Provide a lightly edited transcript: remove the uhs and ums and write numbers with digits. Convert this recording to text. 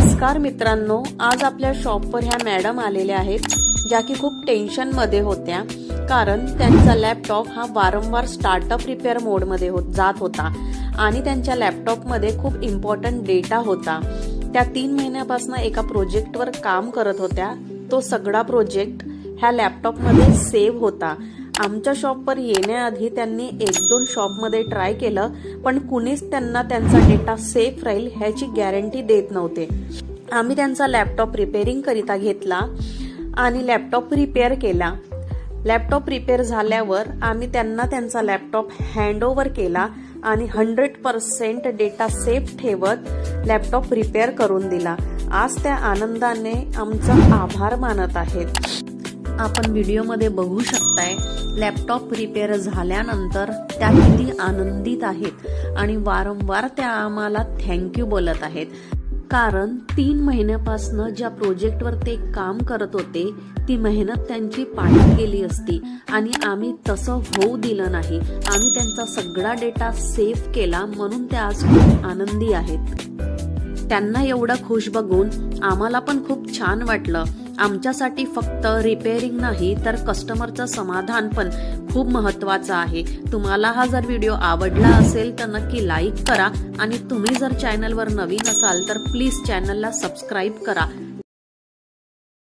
नमस्कार मित्रांनो, आज आपल्या शॉपवर ह्या मॅडम आलेल्या आहेत ज्या की खूप टेन्शन मध्ये होत्या, कारण त्यांचा लॅपटॉप हा वारंवार स्टार्टअप रिपेअर मोड मध्ये जात होता आणि त्यांच्या लॅपटॉप मध्ये खूप इम्पॉर्टंट डेटा होता। त्या 3 महिन्यापासून एका प्रोजेक्टवर काम करत होत्या। तो सगळा प्रोजेक्ट ह्या लॅपटॉप मध्ये सेव्ह होता। आमच्या शॉपवर येण्याआधी त्यांनी 1-2 शॉपमध्ये ट्राय केलं, पण कुणीच त्यांना त्यांचा डेटा सेफ राहील ह्याची गॅरंटी देत नव्हते। आम्ही त्यांचा लॅपटॉप रिपेअरिंग करिता घेतला आणि लॅपटॉप रिपेअर केला। लॅपटॉप रिपेअर झाल्यावर आम्ही त्यांना त्यांचा लॅपटॉप हँडओव्हर केला आणि 100% डेटा सेफ ठेवत लॅपटॉप रिपेअर करून दिला। आज त्या आनंदाने आमचा आभार मानत आहेत। आपण व्हिडिओमध्ये बघू शकताय, लॅपटॉप रिपेअर झाल्यानंतर त्या किती आनंदित आहेत आणि वारंवार त्या आम्हाला थँक्यू बोलत आहेत, कारण 3 महिन्यापासून ज्या प्रोजेक्टवर ते काम करत होते ती मेहनत त्यांची पाण्यात गेली असती आणि आम्ही तसं होऊ दिलं नाही। आम्ही त्यांचा सगळा डेटा सेव्ह केला, म्हणून ते आज खूप आनंदी आहेत। त्यांना एवढं खुश बघून आम्हाला पण खूप छान वाटलं। आमच्यासाठी फक्त रिपेअरिंग नाही तर कस्टमरचं समाधान पण खूप महत्त्वाचं आहे। तुम्हाला हा जर व्हिडिओ आवडला असेल तर नक्की लाईक करा आणि तुम्ही जर चॅनलवर नवीन असाल तर प्लीज चॅनलला सबस्क्राईब करा